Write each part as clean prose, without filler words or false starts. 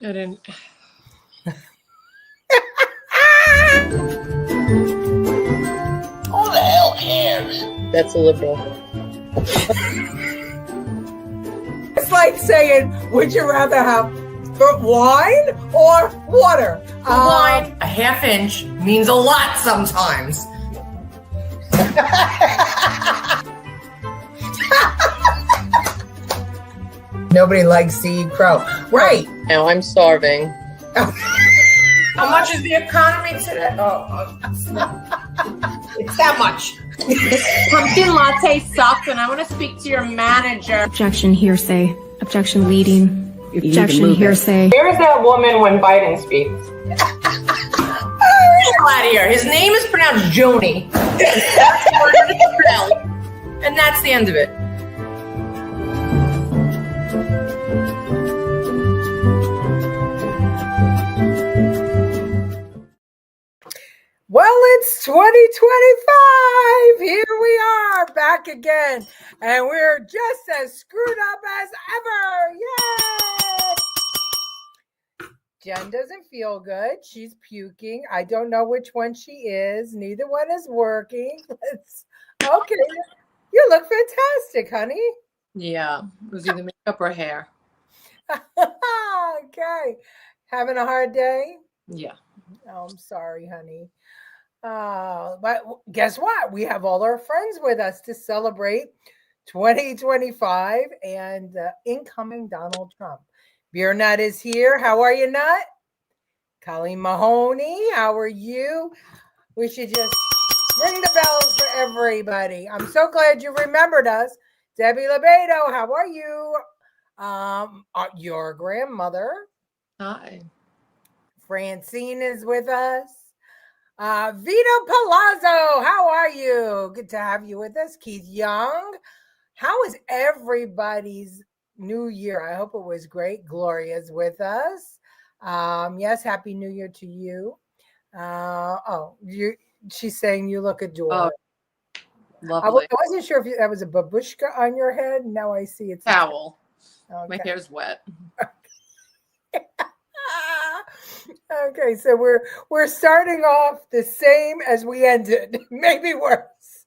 I didn't. Who the hell cares? That's a liberal. It's like saying, would you rather have wine or water? Wine, a half inch, means a lot sometimes. Nobody likes to eat crow. Right. Now I'm starving. How much is the economy today? It's that much. Pumpkin latte sucks, and I want to speak to your manager. Objection, hearsay. Objection, leading. Objection, hearsay. Where is that woman when Biden speaks? Get the hell out of here. His name is pronounced Joni. And that's the end of it. Well, it's 2025. Here we are back again. And we're just as screwed up as ever. Yay! Jen doesn't feel good. She's puking. I don't know which one she is. Neither one is working. Okay. You look fantastic, honey. Yeah, it was either makeup or hair. Okay. Having a hard day? Yeah. Oh, I'm sorry, honey. But guess what? We have all our friends with us to celebrate 2025 and incoming Donald Trump. Beer Nut is here. How are you, Nut? Colleen Mahoney, how are you? We should just ring the bells for everybody. I'm so glad you remembered us. Debbie Lebedo, how are you? Your grandmother. Hi. Francine is with us. Vito Palazzo, how are you? Good to have you with us. Keith Young, how is everybody's New Year? I hope it was great. Gloria's with us. Yes, Happy New Year to you. She's saying you look adorable. Lovely. I wasn't sure if that was a babushka on your head. Now I see it's Towel. Okay. My hair's wet. Okay, so we're starting off the same as we ended, maybe worse.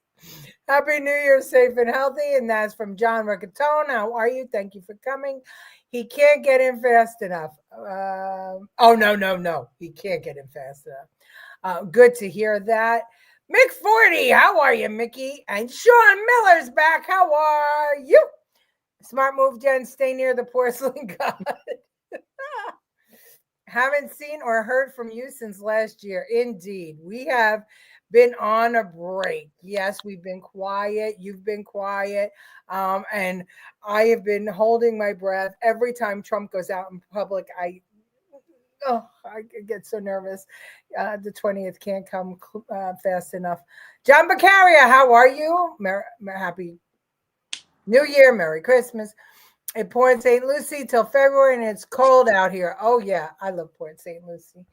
Happy New Year, safe and healthy, and that's from John Riccatone. How are you? Thank you for coming. He can't get in fast enough. No, he can't get in fast enough. Good to hear that. Mick 40, how are you, Mickey? And Sean Miller's back. How are you? Smart move, Jen. Stay near the porcelain god. Haven't seen or heard from you since last year. Indeed, we have been on a break. Yes, we've been quiet. You've been quiet. And I have been holding my breath every time Trump goes out in public. I get so nervous. The 20th can't come fast enough. John Beccaria, how are you? Happy New Year. Merry Christmas. At Port St. Lucie till February, and it's cold out here. Oh, yeah, I love Port St. Lucie.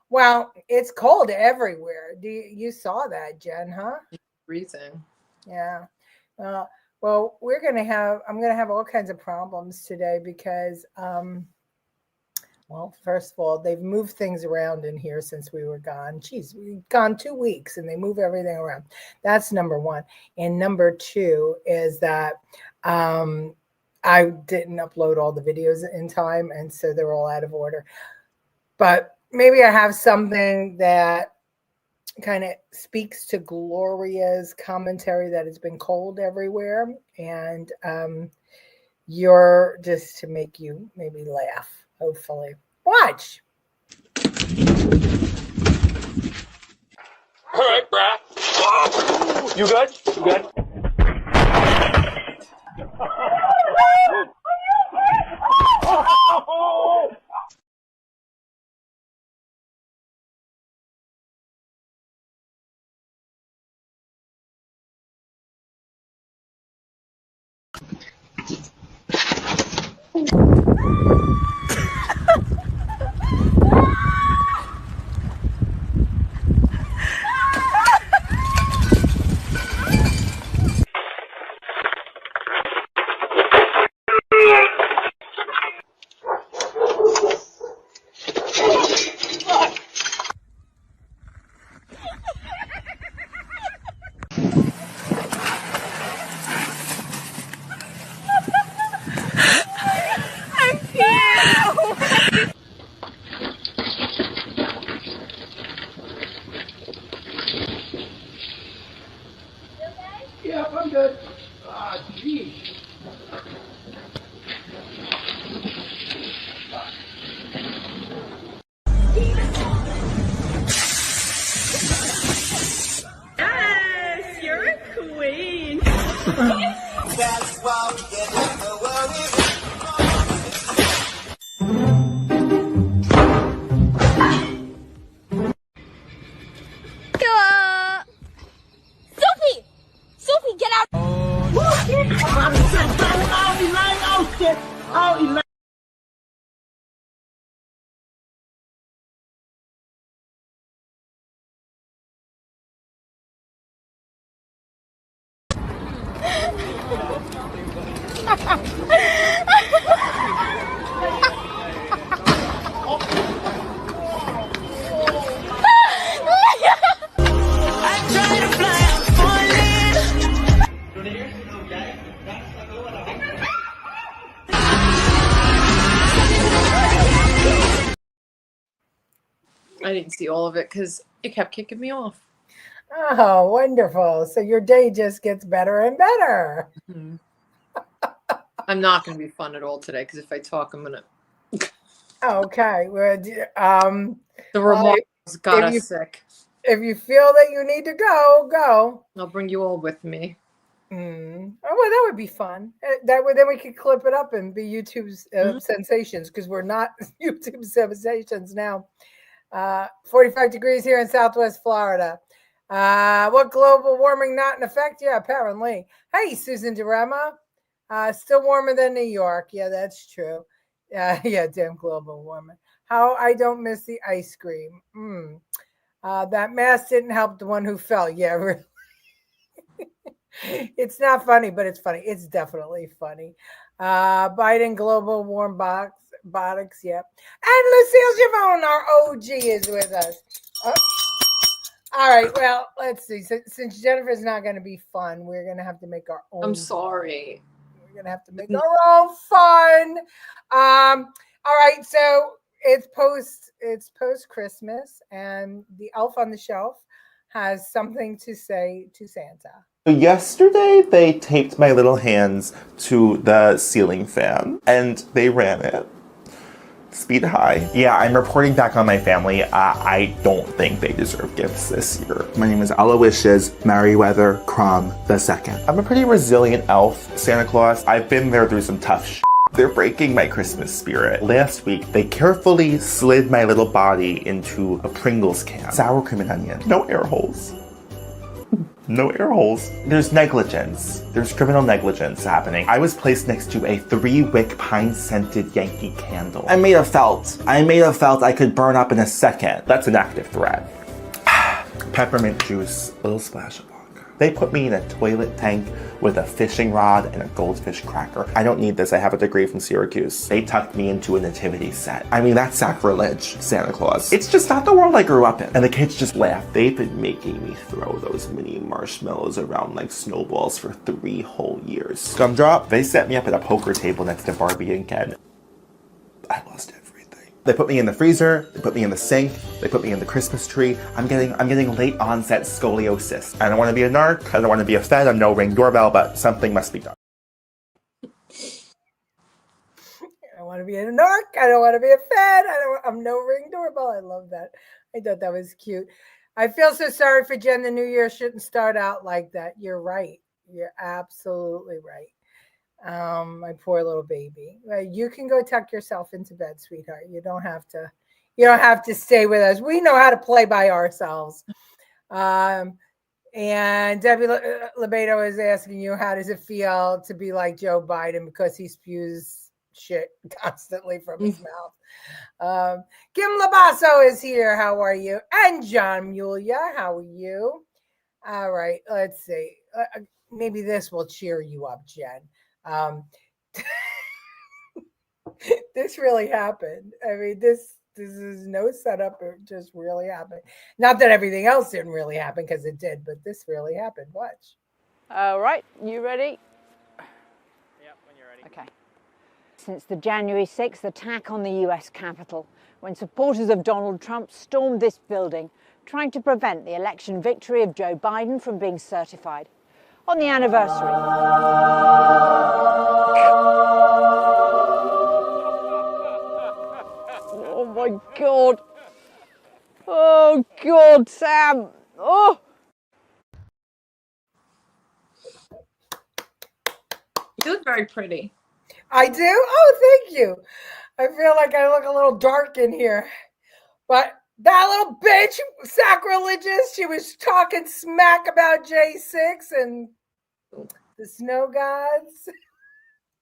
Well, it's cold everywhere. You saw that, Jen, huh? Freezing. Yeah. Well, I'm going to have all kinds of problems today because, first of all, they've moved things around in here since we were gone. Geez, we've gone 2 weeks, and they move everything around. That's number one. And number two is that, I didn't upload all the videos in time, and so they're all out of order. But maybe I have something that kind of speaks to Gloria's commentary that it's been cold everywhere, and you're just to make you maybe laugh, hopefully. Watch. All right, brah. You good? You good? I didn't see all of it because it kept kicking me off. Oh, wonderful. So your day just gets better and better. Mhm. I'm not going to be fun at all today because if I talk, I'm going to. Okay. Well, The remarks got if you- us sick. if you feel that you need to go, go. I'll bring you all with me. Oh, well, that would be fun. That way, then we could clip it up and be YouTube's sensations because we're not YouTube sensations now. 45 degrees here in Southwest Florida. What global warming not in effect? Yeah, apparently. Hey, Susan Durema. Still warmer than New York. Yeah, that's true. Yeah, damn global warming. How I don't miss the ice cream. That mask didn't help the one who fell. Yeah, really. It's not funny, but it's funny. It's definitely funny. Biden global warm botics. Yep. And Lucille Javon, our OG, is with us. Oh. All right. Well, let's see. Since Jennifer's not going to be fun, we're going to have to make our own. I'm sorry. We're going to have to make our own fun. All right. So it's post Christmas, and the elf on the shelf has something to say to Santa. Yesterday, they taped my little hands to the ceiling fan, and they ran it. Speed high. Yeah, I'm reporting back on my family. I don't think they deserve gifts this year. My name is Aloysius Merriweather Crum II. I'm a pretty resilient elf, Santa Claus. I've been there through some tough shit. They're breaking my Christmas spirit. Last week, they carefully slid my little body into a Pringles can. Sour cream and onion. No air holes. No air holes. There's negligence. There's criminal negligence happening. I was placed next to a 3-wick pine-scented Yankee candle. I made a felt I could burn up in a second. That's an active threat. Peppermint juice, a little splash of vodka. They put me in a toilet tank with a fishing rod and a goldfish cracker. I don't need this. I have a degree from Syracuse. They tucked me into a nativity set. I mean, that's sacrilege, Santa Claus. It's just not the world I grew up in. And the kids just laugh. They've been making me throw those mini marshmallows around like snowballs for 3 whole years. Gumdrop, they set me up at a poker table next to Barbie and Ken. I lost everything. They put me in the freezer, they put me in the sink, they put me in the Christmas tree. I'm getting late onset scoliosis. I don't want to be a narc, I don't want to be a fed, I'm no Ring doorbell, but something must be done. I don't want to be a narc, I don't want to be a fed, I'm no Ring doorbell. I love that. I thought that was cute. I feel so sorry for Jen. The new year shouldn't start out like that. You're right. You're absolutely right. My poor little baby. You can go tuck yourself into bed, sweetheart. You don't have to stay with us. We know how to play by ourselves. And Debbie Lebedo is asking you, how does it feel to be like Joe Biden because he spews shit constantly from his mouth? Kim Labasso is here. How are you? And John Mulia, how are you? All right, let's see. Maybe this will cheer you up, Jen. This really happened. I mean, this is no setup. It just really happened. Not that everything else didn't really happen, because it did, but this really happened. Watch. All right, you ready? Yep, when you're ready. Okay. Since the January 6th attack on the US Capitol, when supporters of Donald Trump stormed this building, trying to prevent the election victory of Joe Biden from being certified. On the anniversary. Oh my God. Oh God, Sam. Oh. You look very pretty. I do? Oh, thank you. I feel like I look a little dark in here. But that little bitch, sacrilegious, she was talking smack about J6 and the snow gods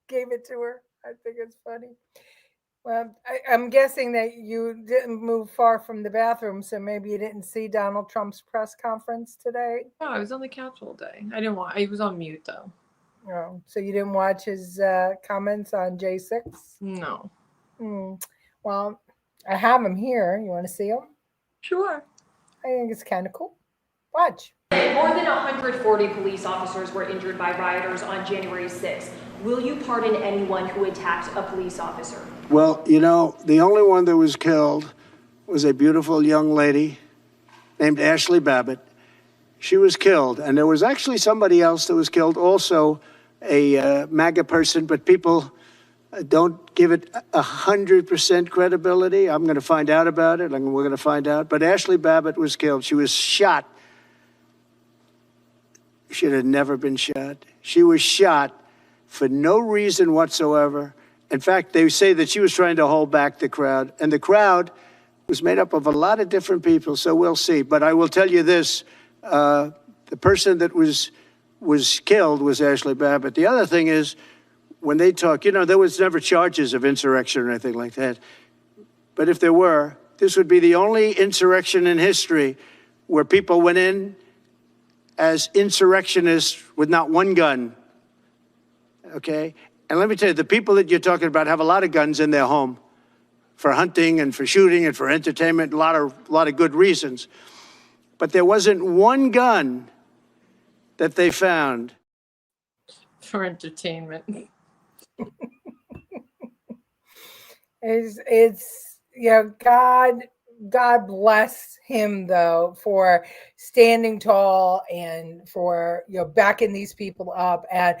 gave it to her. I think it's funny. Well, I'm guessing that you didn't move far from the bathroom, so maybe you didn't see Donald Trump's press conference today. No, I was on the couch all day. I was on mute though. Oh, so you didn't watch his comments on J6? No. Well, I have him here. You want to see him? Sure. I think it's kind of cool. Watch. More than 140 police officers were injured by rioters on January 6th. Will you pardon anyone who attacked a police officer? Well, you know, the only one that was killed was a beautiful young lady named Ashley Babbitt. She was killed, and there was actually somebody else that was killed, also a MAGA person, but people don't give it 100% credibility. I'm going to find out about it, and we're going to find out. But Ashley Babbitt was killed. She was shot. She should have never been shot. She was shot for no reason whatsoever. In fact, they say that she was trying to hold back the crowd, and the crowd was made up of a lot of different people, so we'll see. But I will tell you this, the person that was killed was Ashley Babbitt. The other thing is, when they talk, there was never charges of insurrection or anything like that. But if there were, this would be the only insurrection in history where people went in as insurrectionists with not one gun, okay? And let me tell you, the people that you're talking about have a lot of guns in their home for hunting and for shooting and for entertainment, a lot of good reasons. But there wasn't one gun that they found For entertainment. It's God bless him though for standing tall and for backing these people up. And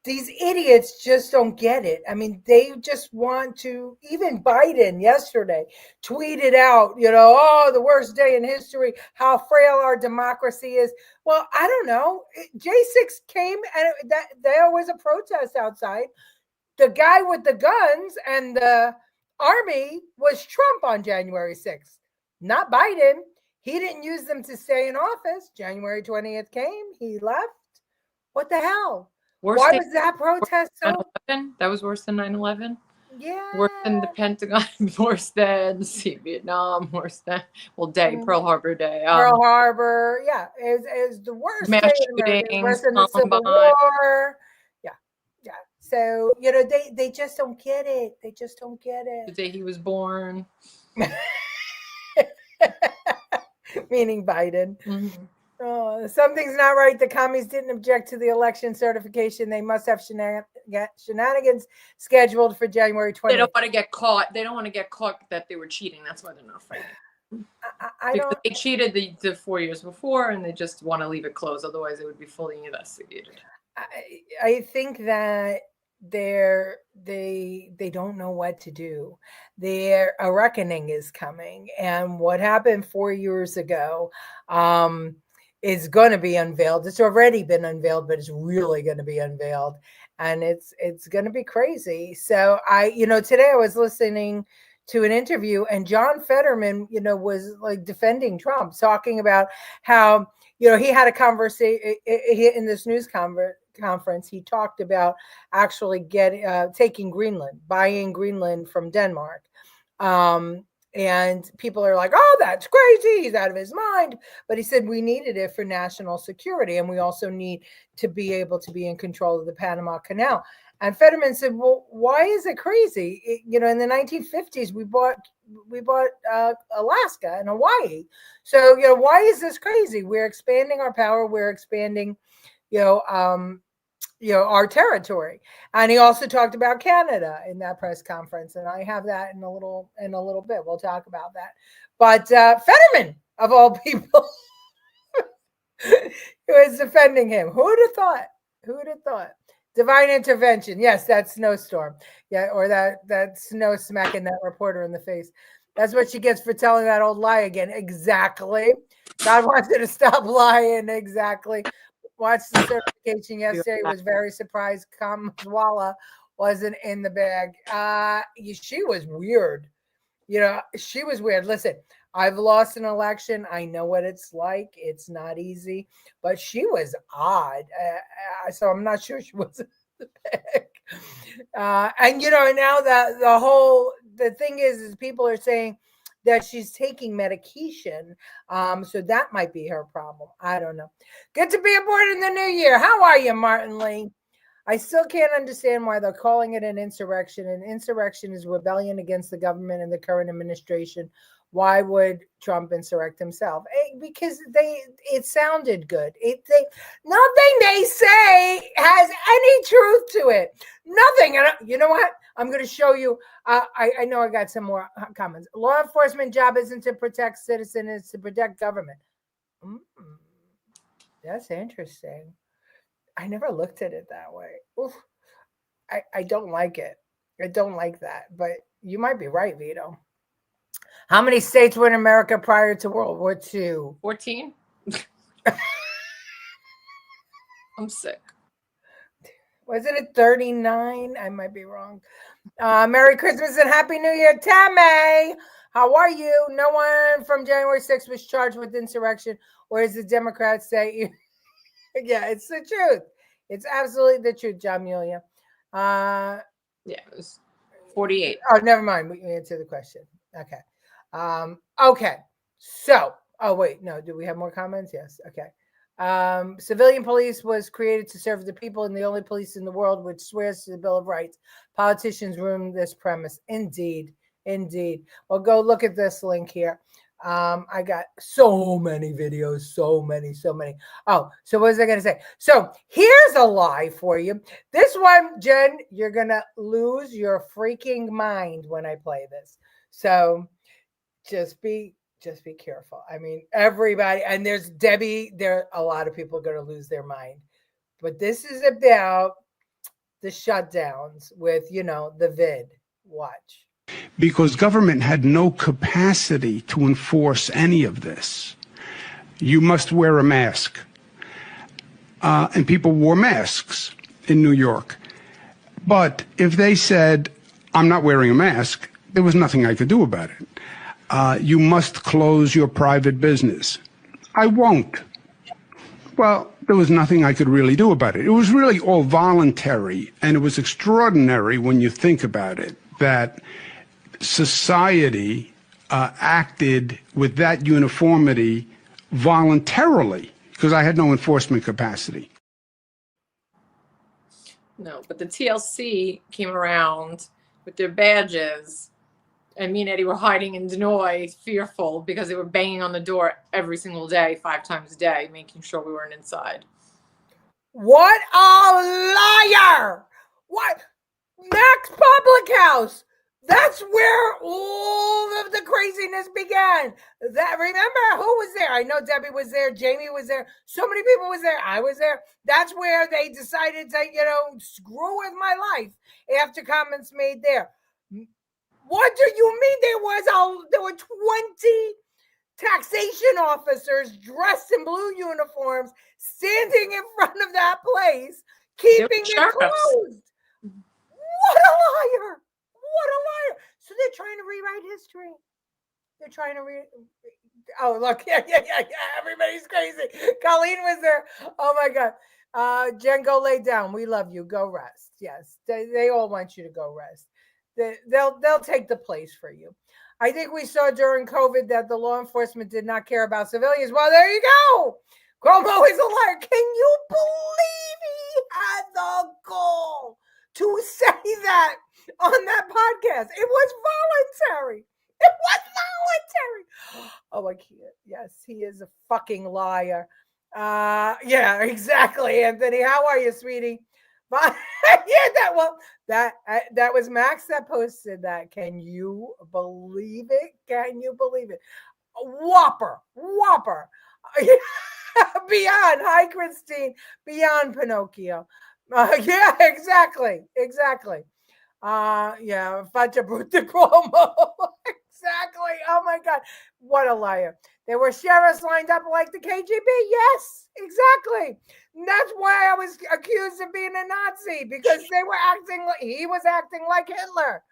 these idiots just don't get it. I mean, they just want to. Even Biden yesterday tweeted out, oh, the worst day in history, how frail our democracy is. Well, I don't know. J6 came and there was a protest outside. The guy with the guns and the army was Trump on January 6th, not Biden. He didn't use them to stay in office. January 20th came, he left. What the hell? Why was that protest so? 9/11? That was worse than 9/11? Yeah. Worse than the Pentagon, worse than Vietnam, worse than, Pearl Harbor Day. Pearl Harbor, yeah, is the worst mass day in America, shootings, worse than the Civil War. Yeah. So, they just don't get it. They just don't get The it. day he was born. Meaning Biden. Mm-hmm. Oh, something's not right. The commies didn't object to the election certification. They must have shenanigans scheduled for January 20th. They don't want to get caught. They don't want to get caught that they were cheating. That's why they're not fighting. Because they cheated the 4 years before, and they just want to leave it closed. Otherwise, it would be fully investigated. I think that they don't know what to do. A reckoning is coming, and what happened 4 years ago is going to be unveiled. It's already been unveiled, but it's really going to be unveiled, and it's going to be crazy. So today I was listening to an interview, and John Fetterman, was like defending Trump, talking about how he had a conversation in this news conference. He talked about actually taking Greenland, buying Greenland from Denmark. And people are like, oh, that's crazy. He's out of his mind. But he said we needed it for national security. And we also need to be able to be in control of the Panama Canal. And Fetterman said, well, why is it crazy? In the 1950s, we bought Alaska and Hawaii. So, why is this crazy? We're expanding our power. We're expanding, our territory. And he also talked about Canada in that press conference. And I have that in a little bit. We'll talk about that. But Fetterman, of all people, who is defending him. Who would have thought? Who would have thought? Divine intervention. Yes, that snowstorm. Yeah, or that snow smacking that reporter in the face. That's what she gets for telling that old lie again. Exactly. God wants her to stop lying. Exactly. Watched the certification yesterday. Was very surprised Kamala wasn't in the bag. She was weird. She was weird. Listen, I've lost an election. I know what it's like. It's not easy, but she was odd. So I'm not sure she was in the bag. And now that the thing is people are saying that she's taking medication. So that might be her problem. I don't know. Good to be aboard in the new year. How are you, Martin Lee? I still can't understand why they're calling it an insurrection. An insurrection is rebellion against the government and the current administration. Why would Trump insurrect himself? Because it sounded good. Nothing they say has any truth to it. Nothing. And you know what? I'm going to show you. I know I got some more comments. Law enforcement job isn't to protect citizens, it's to protect government. That's interesting. I never looked at it that way. Oof. I don't like it. I don't like that. But you might be right, Vito. How many states were in America prior to World War II? 14. I'm sick. Wasn't it 39? I might be wrong. Merry Christmas and Happy New Year, Tammy. How are you? No one from January 6th was charged with insurrection, or as the Democrats say, yeah, it's the truth. It's absolutely the truth, John Mulia. Yeah, it was 48. Oh, never mind. We answered the question. Okay. Okay. So, oh, wait. No, do we have more comments? Yes. Okay. Civilian police was created to serve the people and the only police in the world which swears to the Bill of Rights. Politicians ruin this premise. Indeed. Indeed. Well, go look at this link here. I got so many videos, so many. Oh, so what was I going to say? So here's a lie for you. This one, Jen, you're going to lose your freaking mind when I play this. So just be careful. I mean, everybody, and there's Debbie, a lot of people are going to lose their mind. But this is about the shutdowns with, the vid. Watch. Because government had no capacity to enforce any of this. You must wear a mask. And people wore masks in New York. But if they said, I'm not wearing a mask, there was nothing I could do about it. You must close your private business. I won't. Well, there was nothing I could really do about it. It was really all voluntary, and it was extraordinary when you think about it, that society acted with that uniformity voluntarily, because I had no enforcement capacity. No, but the TLC came around with their badges, and me and Eddie were hiding in Denoy, fearful, because they were banging on the door every single day, 5 times a day, making sure we weren't inside. What a liar! What? Max Public House! That's where all of the craziness began. Remember who was there? I know Debbie was there. Jamie was there. So many people was there. I was there. That's where they decided to, screw with my life after comments made there. What do you mean there were 20 taxation officers dressed in blue uniforms standing in front of that place, keeping it closed? What a liar! What a liar. So they're trying to rewrite history. They're trying to oh, look. Yeah. Everybody's crazy. Colleen was there. Oh, my God. Jen, go lay down. We love you. Go rest. Yes. They all want you to go rest. They'll take the place for you. I think we saw during COVID that the law enforcement did not care about civilians. Well, there you go. Cuomo is a liar. Can you believe he had the gall to say that on that podcast? It was voluntary. It was voluntary. Oh, I can't. Yes, he is a fucking liar. Yeah, exactly, Anthony. How are you, sweetie? But yeah, that was Max that posted that. Can you believe it? Can you believe it? Whopper. Beyond. Hi, Christine. Beyond Pinocchio. Yeah, exactly. Yeah, Faccia Brutta Cuomo. Exactly. Oh my God. What a liar. There were sheriffs lined up like the KGB. Yes, exactly. And that's why I was accused of being a Nazi, because he was acting like Hitler.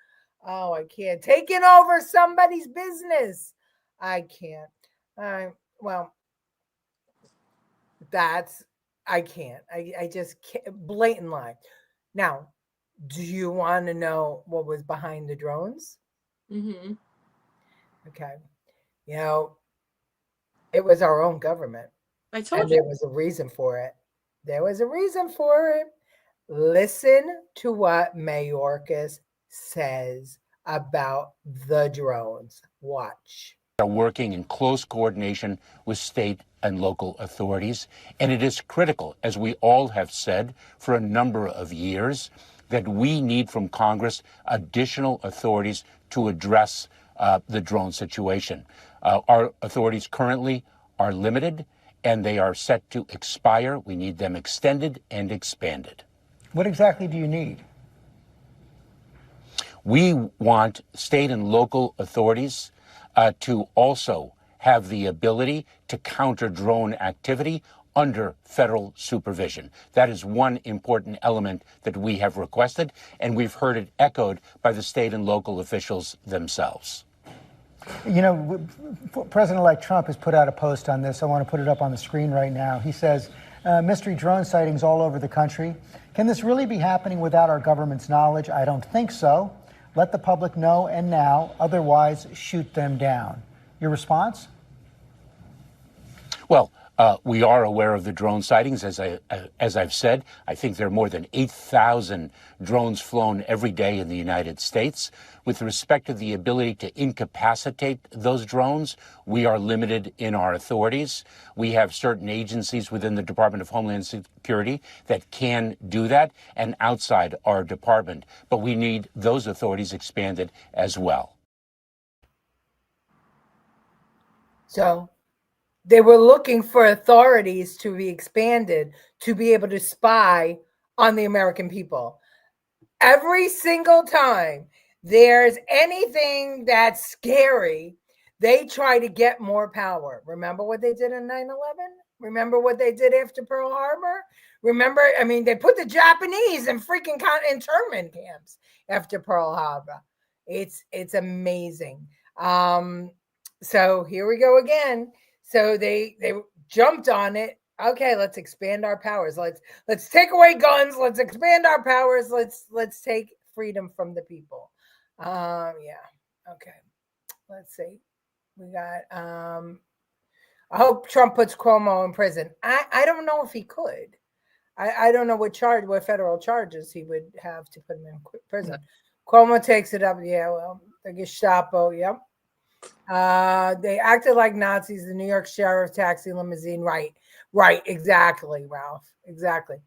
Oh, I can't. Taking over somebody's business. I can't. Well, I can't. I just can't. Blatant lie. Now, do you want to know what was behind the drones? Mm-hmm. Okay. It was our own government. I told you. There was a reason for it. Listen to what Mayorkas says about the drones. Watch. are working in close coordination with state and local authorities. And it is critical, as we all have said for a number of years, that we need from Congress additional authorities to address the drone situation. Our authorities currently are limited, and they are set to expire. We need them extended and expanded. What exactly do you need? We want state and local authorities to also have the ability to counter drone activity under federal supervision. That is one important element that we have requested, and we've heard it echoed by the state and local officials themselves. You know, President-elect Trump has put out a post on this. I want to put it up on the screen right now. He says, mystery drone sightings all over the country. Can this really be happening without our government's knowledge? I don't think so. Let the public know and now, otherwise shoot them down. Your response? Well, we are aware of the drone sightings, as I've said. I think there are more than 8,000 drones flown every day in the United States. With respect to the ability to incapacitate those drones, we are limited in our authorities. We have certain agencies within the Department of Homeland Security that can do that, and outside our department. But we need those authorities expanded as well. So they were looking for authorities to be expanded to be able to spy on the American people. Every single time there's anything that's scary, they try to get more power. Remember what they did in 9/11? Remember what they did after Pearl Harbor? Remember, I mean, they put the Japanese in freaking internment camps after Pearl Harbor. It's amazing. So here we go again. So they jumped on it. Okay, let's expand our powers. Let's take away guns. Let's expand our powers. Let's take freedom from the people. Yeah. Okay. Let's see. We got I hope Trump puts Cuomo in prison. I don't know if he could. I don't know what federal charges he would have to put him in prison. Cuomo takes it up. Yeah, well, the Gestapo, yep. They acted like Nazis, the New York sheriff taxi limousine. Right, exactly, Ralph. Exactly.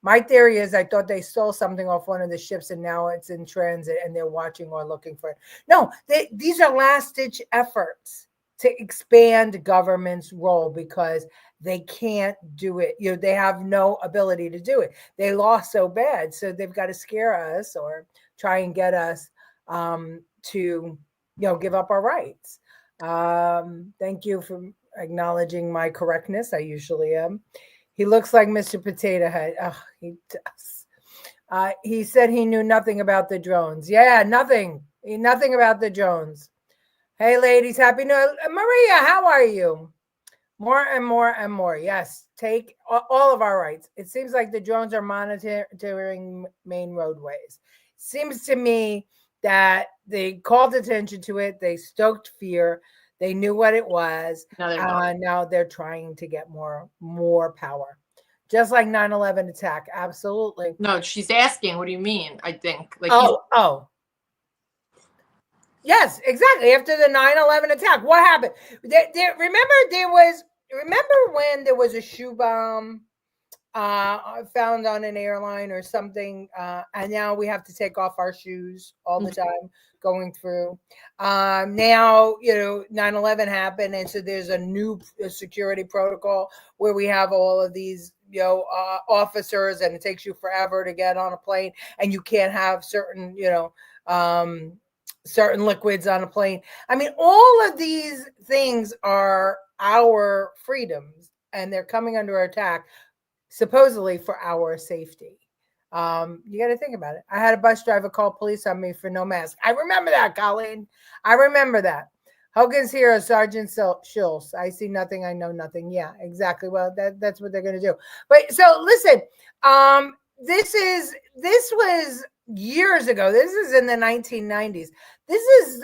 My theory is I thought they stole something off one of the ships and now it's in transit and they're watching or looking for it. No, these are last-ditch efforts to expand government's role because they can't do it. You know, they have no ability to do it. They lost so bad, so they've got to scare us or try and get us to give up our rights. Thank you for acknowledging my correctness. I usually am. He looks like Mr. Potato Head. Oh, he does. He said he knew nothing about the drones. Yeah, nothing about the drones. Hey, ladies, happy New Year. Maria, how are you? More and more and more. Yes, take all of our rights. It seems like the drones are monitoring main roadways. Seems to me that they called attention to it. They stoked fear. They knew what it was. Now they're trying to get more power. Just like 9/11 attack. Absolutely. No, she's asking, what do you mean? I think. Yes, exactly. After the 9/11 attack, what happened? Remember when there was a shoe bomb found on an airline or something, and now we have to take off our shoes all the time going through. Now 9/11 happened, and so there's a new security protocol where we have all of these officers, and it takes you forever to get on a plane, and you can't have certain certain liquids on a plane. I mean, all of these things are our freedoms, and they're coming under attack supposedly for our safety. You got to think about it. I had a bus driver call police on me for no mask. I remember that, Colleen. I remember that. Hogan's hero, Sergeant Schultz. I see nothing. I know nothing. Yeah, exactly. Well, that's what they're going to do. But so listen, this was years ago. This is in the 1990s. This is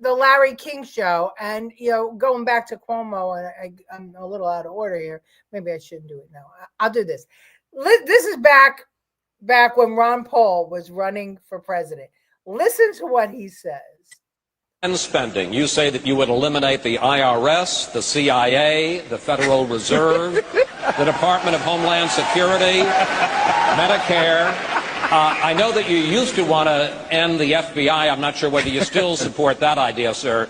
the Larry King show, and going back to Cuomo, and I'm a little out of order here. Maybe I shouldn't do it now. I'll do this. This is back when Ron Paul was running for president. Listen to what he says. spending. You say that you would eliminate the IRS, the CIA, the Federal Reserve, the Department of Homeland Security, Medicare. I know that you used to want to end the FBI. I'm not sure whether you still support that idea, sir.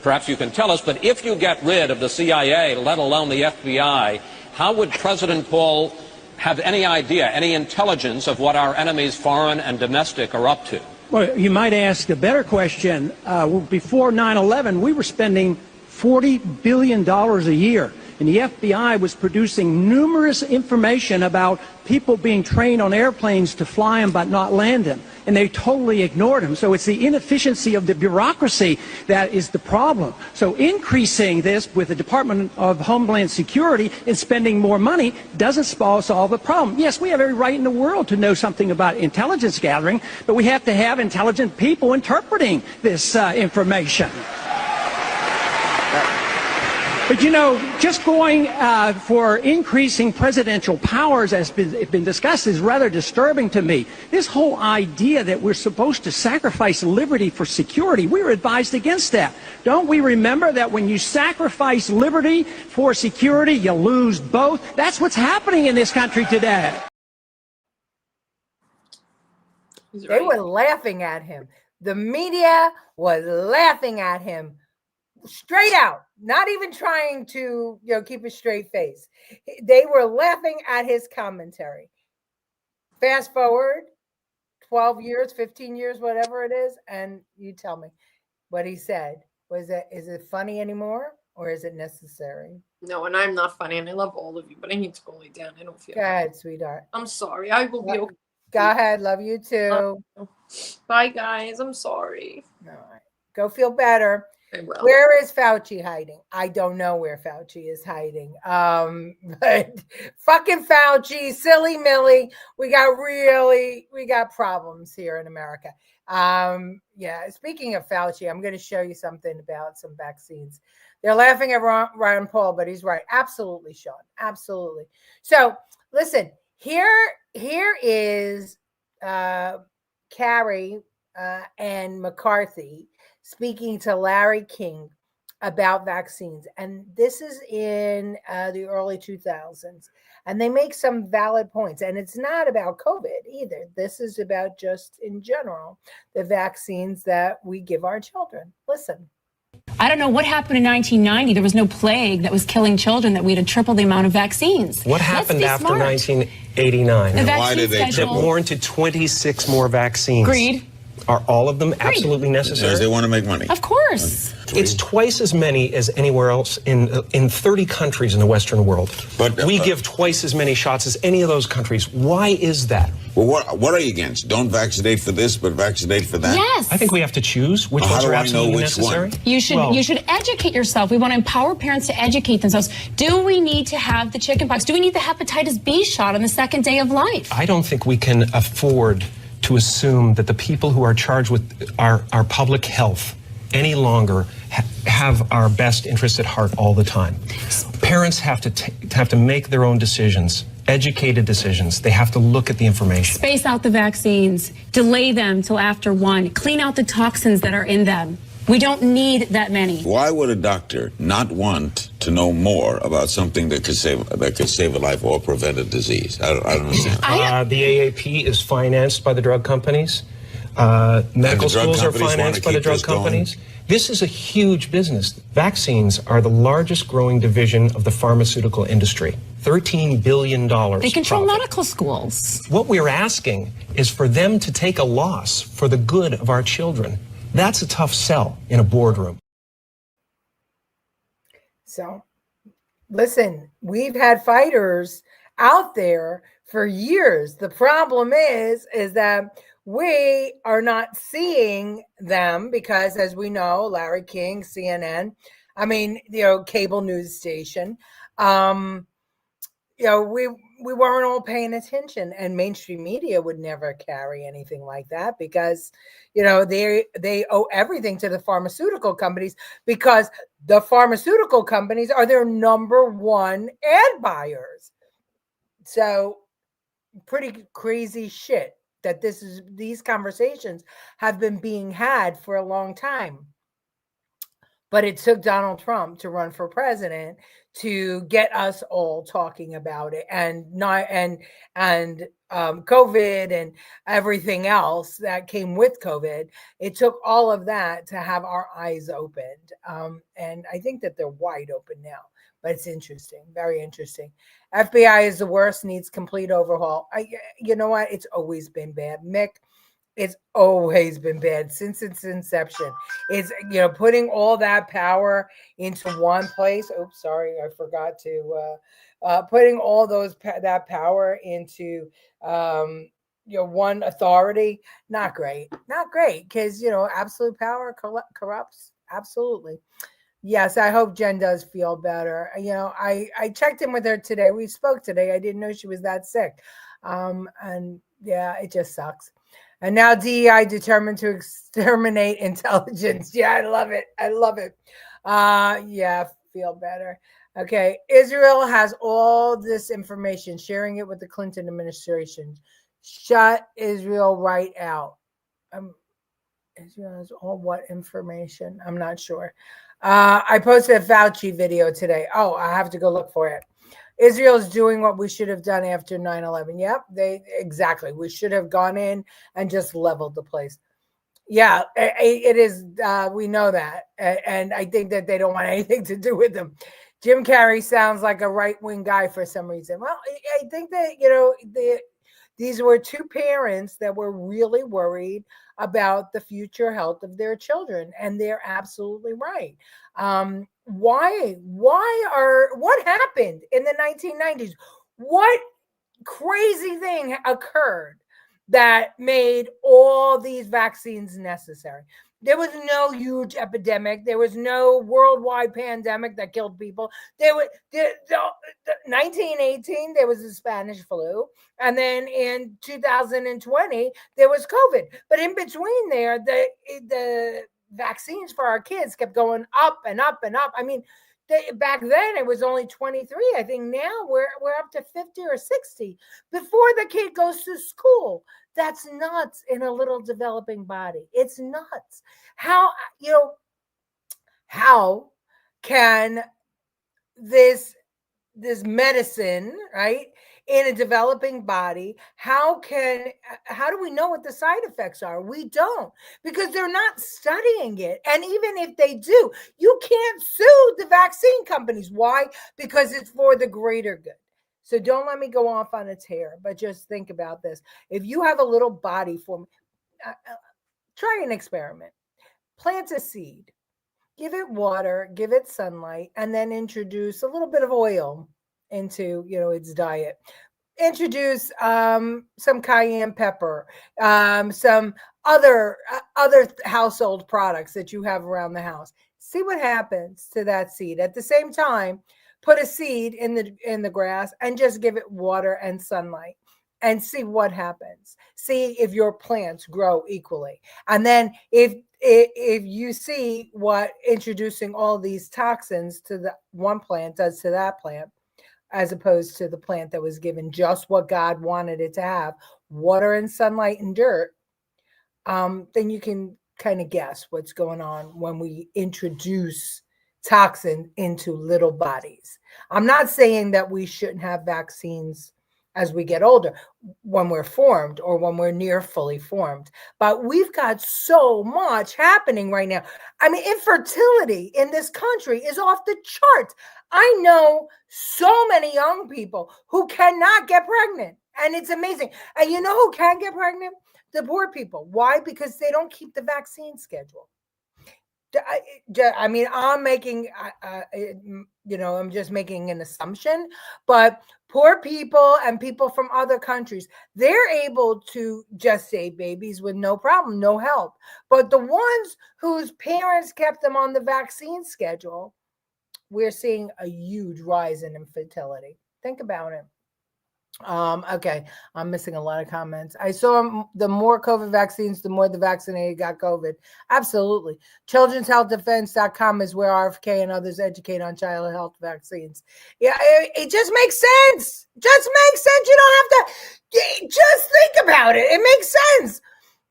Perhaps you can tell us. But if you get rid of the CIA, let alone the FBI, how would President Paul have any idea, any intelligence of what our enemies, foreign and domestic, are up to? Well, you might ask a better question. Before 9/11, we were spending $40 billion a year. And the FBI was producing numerous information about people being trained on airplanes to fly them but not land them. And they totally ignored them. So it's the inefficiency of the bureaucracy that is the problem. So increasing this with the Department of Homeland Security and spending more money doesn't solve the problem. Yes, we have every right in the world to know something about intelligence gathering, but we have to have intelligent people interpreting this information. But you know, just going for increasing presidential powers, as been discussed, is rather disturbing to me. This whole idea that we're supposed to sacrifice liberty for security, we were advised against that. Don't we remember that when you sacrifice liberty for security, you lose both? That's what's happening in this country today. They were laughing at him. The media was laughing at him. Straight out, not even trying to, keep a straight face. They were laughing at his commentary. Fast forward 12 years, 15 years, whatever it is, and you tell me what he said. Is it funny anymore, or is it necessary? No, and I'm not funny, and I love all of you, but I need to go lay down. I don't feel Go ahead, sweetheart. I'm sorry. I will be okay. Go ahead. Love you too. Bye, guys. I'm sorry. All right. Go feel better. Where is Fauci hiding? I don't know where Fauci is hiding. But fucking Fauci, silly Millie, we got problems here in America. Yeah, speaking of Fauci, I'm going to show you something about some vaccines. They're laughing at Ron Paul, but he's right. Absolutely, Sean. Absolutely. So listen, here is Carrie and McCarthy speaking to Larry King about vaccines. And this is in the early 2000s. And they make some valid points. And it's not about COVID either. This is about just in general, the vaccines that we give our children. Listen. I don't know what happened in 1990. There was no plague that was killing children that we had to triple the amount of vaccines. What happened after 1989? The why did they That warranted 26 more vaccines. Agreed. Are all of them absolutely necessary? Because they want to make money. Of course. It's twice as many as anywhere else in 30 countries in the Western world. But we give twice as many shots as any of those countries. Why is that? Well, what are you against? Don't vaccinate for this, but vaccinate for that? Yes. I think we have to choose which ones are absolutely necessary. You should educate yourself. We want to empower parents to educate themselves. Do we need to have the chickenpox? Do we need the hepatitis B shot on the second day of life? I don't think we can afford to assume that the people who are charged with our public health any longer have our best interest at heart all the time. Parents have to make their own decisions, educated decisions. They have to look at the information. Space out the vaccines, delay them till after 1, clean out the toxins that are in them. We don't need that many. Why would a doctor not want to know more about something that could save a life or prevent a disease? I don't understand. The AAP is financed by the drug companies. Medical schools are financed by the drug companies. This is a huge business. Vaccines are the largest growing division of the pharmaceutical industry. $13 billion. They control medical schools. What we're asking is for them to take a loss for the good of our children. That's a tough sell in a boardroom. So, listen, we've had fighters out there for years. The problem is that we are not seeing them because, as we know, Larry King, CNN, cable news station, we weren't all paying attention, and mainstream media would never carry anything like that because, they owe everything to the pharmaceutical companies because the pharmaceutical companies are their number one ad buyers. So pretty crazy shit that these conversations have been being had for a long time. But it took Donald Trump to run for president to get us all talking about it, and COVID and everything else that came with COVID. It took all of that to have our eyes opened, and I think that they're wide open now. But it's interesting, very interesting. FBI is the worst, needs complete overhaul. You know what? It's always been bad, Mick. It's always been bad since its inception. It's, putting all that power into one place. Oops, sorry, I forgot to putting all that power into one authority. Not great, because absolute power corrupts. Absolutely. Yes, I hope Jen does feel better. I checked in with her today. We spoke today. I didn't know she was that sick. And yeah, it just sucks. And now DEI determined to exterminate intelligence. Yeah, I love it. Yeah, feel better. Okay, Israel has all this information, sharing it with the Clinton administration. Shut Israel right out. Israel has all what information? I'm not sure. I posted a Fauci video today. Oh, I have to go look for it. Israel's doing what we should have done after 9/11. Yep, exactly. We should have gone in and just leveled the place. Yeah, it is. We know that. And I think that they don't want anything to do with them. Jim Carrey sounds like a right-wing guy for some reason. Well, I think that, these were two parents that were really worried about the future health of their children, and they're absolutely right. What happened in the 1990s? What crazy thing occurred that made all these vaccines necessary? There was no huge epidemic. There was no worldwide pandemic that killed people. 1918, there was the Spanish flu. And then in 2020, there was COVID. But in between there, the vaccines for our kids kept going up and up and up. I mean, back then it was only 23. I think now we're up to 50 or 60 before the kid goes to school. That's nuts in a little developing body. It's nuts. How can this medicine, right, in a developing body, how do we know what the side effects are? We don't, because they're not studying it. And even if they do, you can't sue the vaccine companies. Why? Because it's for the greater good. So don't let me go off on a tear, but just think about this. If you have a little body form, try an experiment. Plant a seed, give it water, give it sunlight, and then introduce a little bit of oil into its diet. Introduce some cayenne pepper, some other household products that you have around the house. See what happens to that seed. At the same time, put a seed in the grass and just give it water and sunlight and see what happens. See if your plants grow equally. And then if you see what introducing all these toxins to the one plant does to that plant, as opposed to the plant that was given just what God wanted it to have, water and sunlight and dirt, then you can kind of guess what's going on when we introduce toxin into little bodies. I'm not saying that we shouldn't have vaccines as we get older, when we're formed or when we're near fully formed. But we've got so much happening right now. I mean, infertility in this country is off the charts. I know so many young people who cannot get pregnant, and it's amazing. And you know who can get pregnant? The poor people. Why? Because they don't keep the vaccine schedule. I mean, I'm just making an assumption, but poor people and people from other countries, they're able to just save babies with no problem, no help. But the ones whose parents kept them on the vaccine schedule, we're seeing a huge rise in infertility. Think about it. Okay, I'm missing a lot of comments. I saw the more COVID vaccines, the more the vaccinated got COVID. Absolutely. Children'sHealthDefense.com is where RFK and others educate on child health vaccines. Yeah, it just makes sense. Just makes sense. You don't have to just think about it. It makes sense.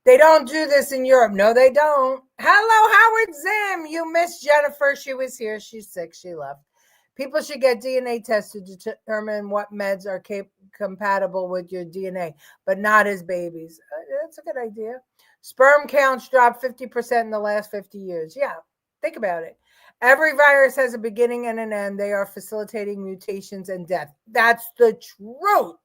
They don't do this in Europe. No, they don't. Hello, Howard Zim. You missed Jennifer. She was here. She's sick. She left. People should get DNA tests to determine what meds are compatible with your DNA, but not as babies. That's a good idea. Sperm counts dropped 50% in the last 50 years. Yeah, think about it. Every virus has a beginning and an end. They are facilitating mutations and death. That's the truth.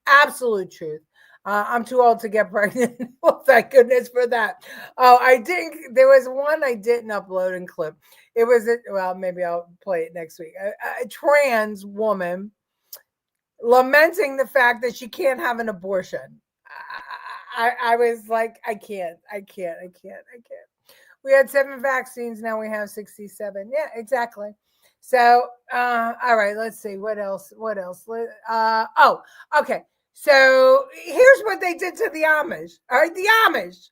Absolute truth. I'm too old to get pregnant. Well, thank goodness for that. Oh, I didn't. There was one I didn't upload in clip. It was, well, maybe I'll play it next week. A trans woman lamenting the fact that she can't have an abortion. I was like, I can't. We had 7 vaccines. Now we have 67. Yeah, exactly. So, all right, let's see. What else? Oh, okay. So here's what they did to the Amish. All right, the Amish.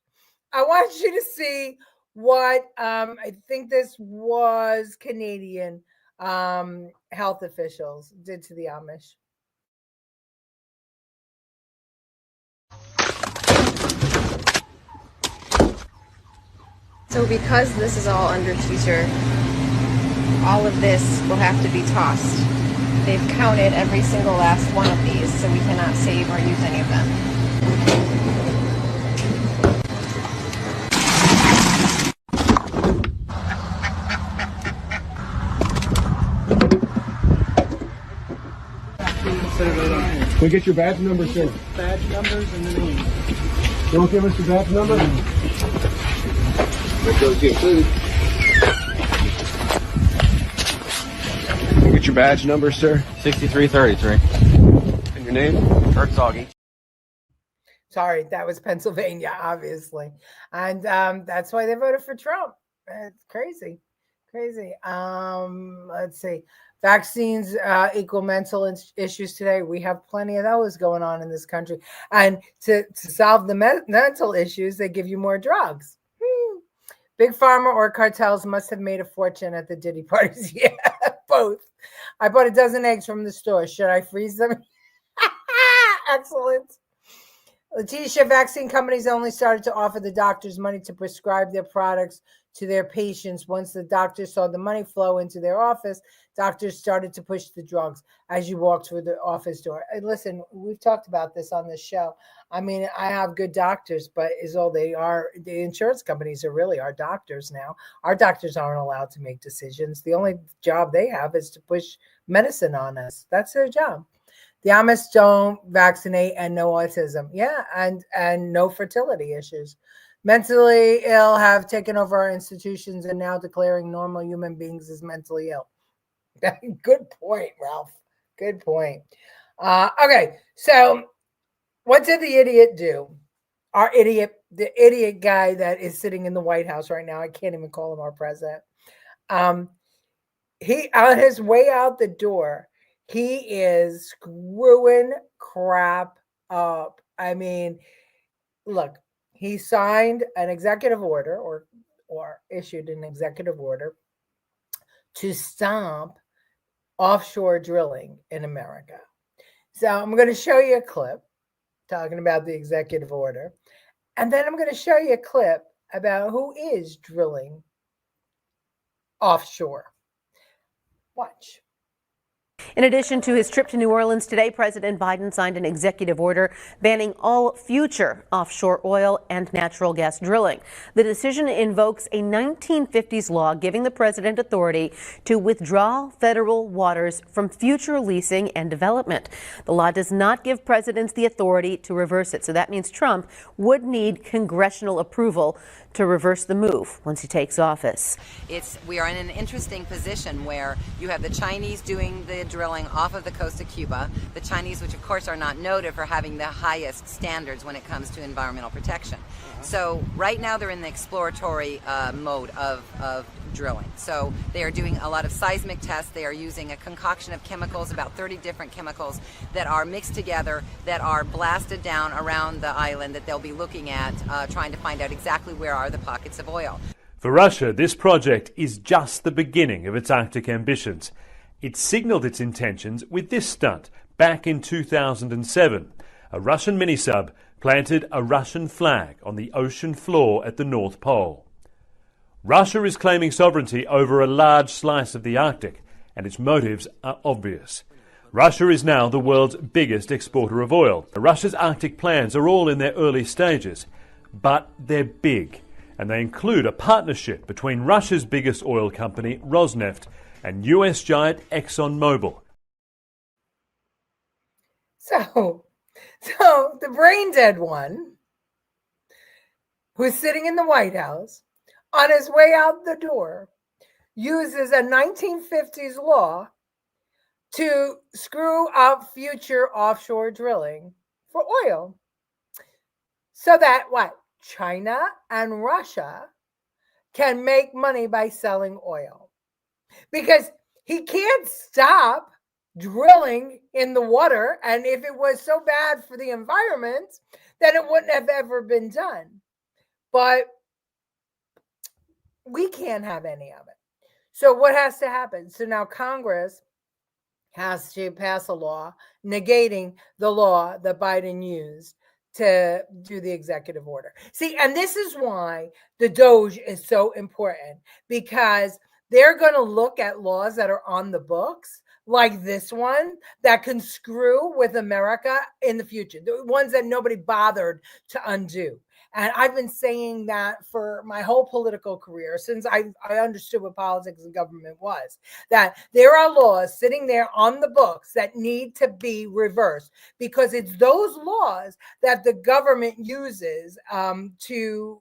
I want you to see what I think this was Canadian health officials did to the Amish. So because this is all under teaser, all of this will have to be tossed. They've counted every single last one of these, so we cannot save or use any of them. Can we get your badge number, sir? Badge numbers and the name. Don't give us your badge number? That goes your food. Can we get your badge number, sir? 6333. And your name? Kurt Zoggy. Sorry, that was Pennsylvania, obviously. And that's why they voted for Trump. It's crazy. Let's see. Vaccines equal mental issues today. We have plenty of those going on in this country. And to solve the mental issues, they give you more drugs. Big pharma or cartels must have made a fortune at the Diddy parties. Yeah, both. I bought a dozen eggs from the store. Should I freeze them? Excellent. Letitia, vaccine companies only started to offer the doctors money to prescribe their products to their patients. Once the doctors saw the money flow into their office, doctors started to push the drugs as you walk through the office door. And listen, we've talked about this on this show. I mean, I have good doctors, but is all they are. The insurance companies are really our doctors now. Our doctors aren't allowed to make decisions. The only job they have is to push medicine on us. That's their job. The Amish don't vaccinate and no autism. Yeah, and no fertility issues. Mentally ill have taken over our institutions and now declaring normal human beings as mentally ill. Good point, Ralph. Good point. Okay, so what did the idiot do? The idiot guy that is sitting in the White House right now. I can't even call him our president. He, on his way out the door, he is screwing crap up. I mean, look, he signed an executive order or issued an executive order to stop offshore drilling in America. So I'm going to show you a clip talking about the executive order. And then I'm going to show you a clip about who is drilling offshore. Watch. In addition to his trip to New Orleans today, President Biden signed an executive order banning all future offshore oil and natural gas drilling. The decision invokes a 1950s law giving the president authority to withdraw federal waters from future leasing and development. The law does not give presidents the authority to reverse it, so that means Trump would need congressional approval to reverse the move once he takes office. We are in an interesting position where you have the Chinese doing the drilling off of the coast of Cuba, the Chinese, which of course are not noted for having the highest standards when it comes to environmental protection. So right now they're in the exploratory mode of drilling. So they are doing a lot of seismic tests. They are using a concoction of chemicals, about 30 different chemicals that are mixed together, that are blasted down around the island that they'll be looking at, trying to find out exactly where are the pockets of oil. For Russia, this project is just the beginning of its Arctic ambitions. It signalled its intentions with this stunt back in 2007. a Russian mini-sub planted a Russian flag on the ocean floor at the North Pole. Russia is claiming sovereignty over a large slice of the Arctic, and its motives are obvious. Russia is now the world's biggest exporter of oil. Russia's Arctic plans are all in their early stages, but they're big, and they include a partnership between Russia's biggest oil company, Rosneft, and US giant ExxonMobil. So the brain dead one, who's sitting in the White House, on his way out the door, uses a 1950s law to screw up future offshore drilling for oil. So that what? China and Russia can make money by selling oil. Because he can't stop drilling in the water. And if it was so bad for the environment, then it wouldn't have ever been done. But we can't have any of it. So what has to happen? So now Congress has to pass a law negating the law that Biden used to do the executive order. See, and this is why the DOJ is so important, because they're going to look at laws that are on the books, like this one, that can screw with America in the future, the ones that nobody bothered to undo. And I've been saying that for my whole political career, since I understood what politics and government was, that there are laws sitting there on the books that need to be reversed, because it's those laws that the government uses to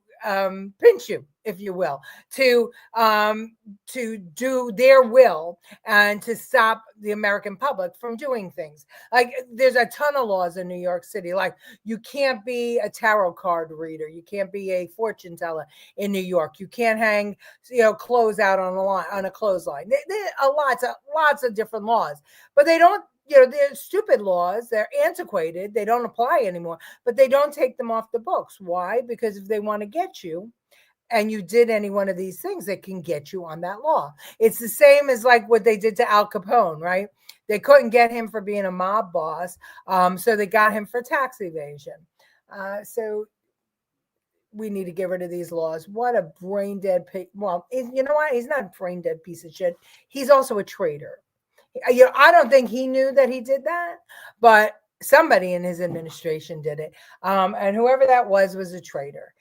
pinch you, if you will, to do their will and to stop the American public from doing things. Like there's a ton of laws in New York City, like you can't be a tarot card reader, you can't be a fortune teller in New York, you can't hang, clothes out on a clothesline. There are lots of different laws, but they don't. They're stupid laws. They're antiquated. They don't apply anymore, but they don't take them off the books. Why? Because if they want to get you and you did any one of these things, they can get you on that law. It's the same as like what they did to Al Capone, right? They couldn't get him for being a mob boss. So they got him for tax evasion. So we need to get rid of these laws. What a brain dead pig. Well, you know what? He's not a brain dead piece of shit. He's also a traitor. I don't think he knew that he did that, but somebody in his administration did it. And whoever that was a traitor.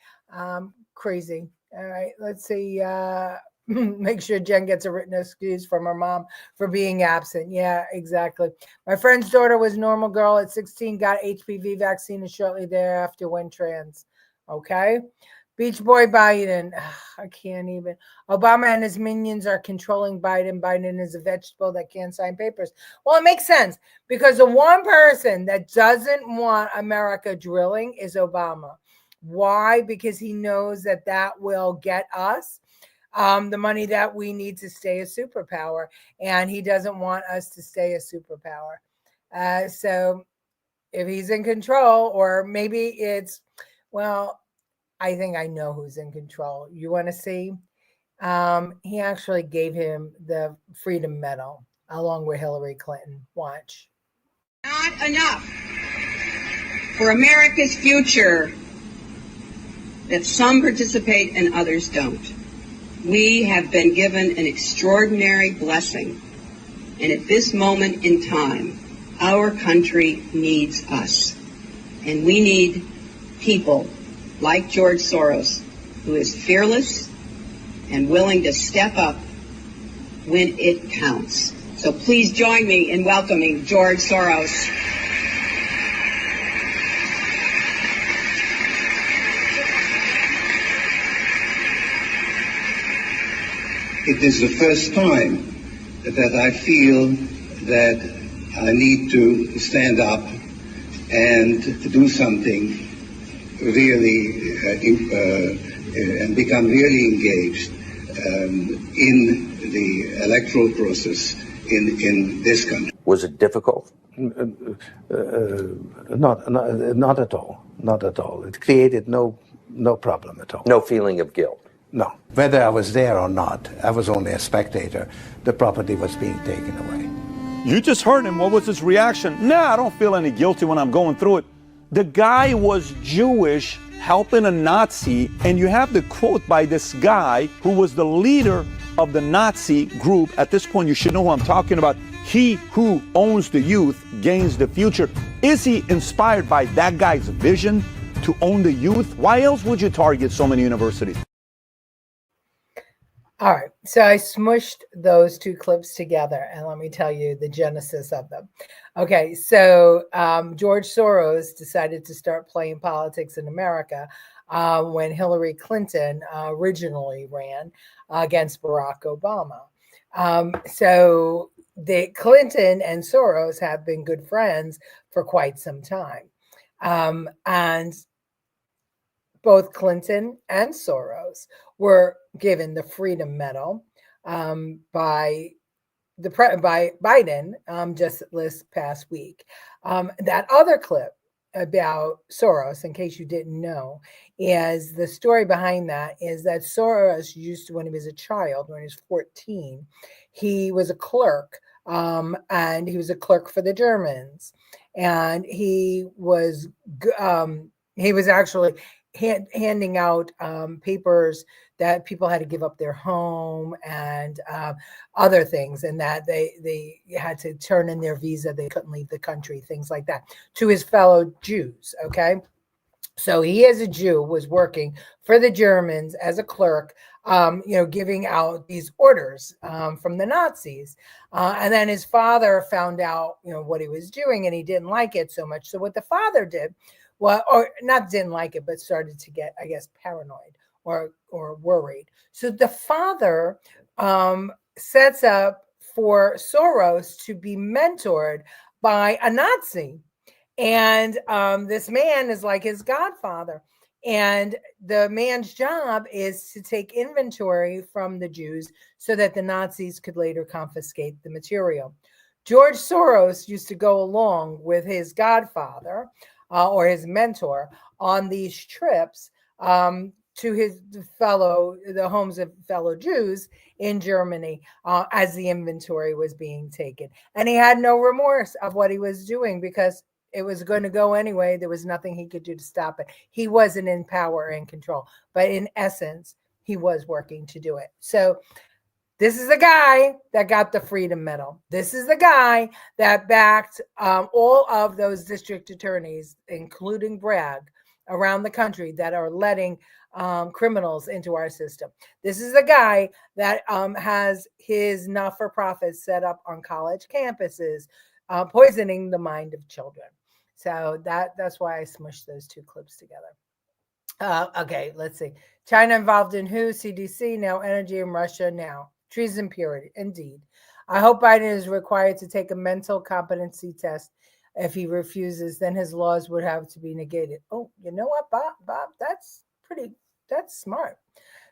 Crazy. All right, let's see. Make sure Jen gets a written excuse from her mom for being absent. Yeah, exactly. My friend's daughter was a normal girl at 16, got HPV vaccine, and shortly thereafter went trans. Okay. Beach Boy Biden. I can't even. Obama and his minions are controlling Biden. Biden is a vegetable that can't sign papers. Well, it makes sense, because the one person that doesn't want America drilling is Obama. Why? Because he knows that will get us the money that we need to stay a superpower. And he doesn't want us to stay a superpower. So if he's in control, or maybe it's, well, I think I know who's in control. You want to see? He actually gave him the Freedom Medal along with Hillary Clinton. Watch. Not enough for America's future that some participate and others don't. We have been given an extraordinary blessing. And at this moment in time, our country needs us. And we need people like George Soros, who is fearless and willing to step up when it counts. So please join me in welcoming George Soros. It is the first time that I feel that I need to stand up and do something really and become really engaged in the electoral process in this country. Was it difficult? Not at all. Not at all. It created no problem at all. No feeling of guilt? No. Whether I was there or not, I was only a spectator. The property was being taken away. You just heard him. What was his reaction? Nah, I don't feel any guilty when I'm going through it. The guy was Jewish, helping a Nazi, and you have the quote by this guy who was the leader of the Nazi group. At this point, you should know who I'm talking about. He who owns the youth gains the future. Is he inspired by that guy's vision to own the youth? Why else would you target so many universities? All right, so I smushed those two clips together, and let me tell you the genesis of them. Okay, so George Soros decided to start playing politics in America when Hillary Clinton originally ran against Barack Obama. So the Clinton and Soros have been good friends for quite some time, and both Clinton and Soros were given the Freedom Medal by Biden just this past week. That other clip about Soros, in case you didn't know, is the story behind that is that Soros used to, when he was a child, when he was 14, he was a clerk, and he was a clerk for the Germans, and he was actually handing out papers that people had to give up their home and other things, and that they had to turn in their visa, they couldn't leave the country, things like that, to his fellow Jews. Okay, so he, as a Jew, was working for the Germans as a clerk, giving out these orders from the Nazis, and then his father found out what he was doing, and he didn't like it so much. So what the father did, well, or not didn't like it, but started to get, I guess, paranoid or worried. So the father sets up for Soros to be mentored by a Nazi. And this man is like his godfather. And the man's job is to take inventory from the Jews so that the Nazis could later confiscate the material. George Soros used to go along with his godfather or his mentor on these trips to the homes of fellow Jews in Germany as the inventory was being taken. And he had no remorse of what he was doing because it was going to go anyway. There was nothing he could do to stop it. He wasn't in power and control, but in essence, he was working to do it. So this is the guy that got the Freedom Medal. This is the guy that backed all of those district attorneys, including Bragg, around the country that are letting criminals into our system. This is the guy that has his not-for-profit set up on college campuses, poisoning the mind of children. So that's why I smushed those two clips together. Okay, let's see. China involved in who? CDC, now energy, and Russia now. Treason, purity, indeed. I hope Biden is required to take a mental competency test. If he refuses, then his laws would have to be negated. Oh, you know what, Bob? That's smart.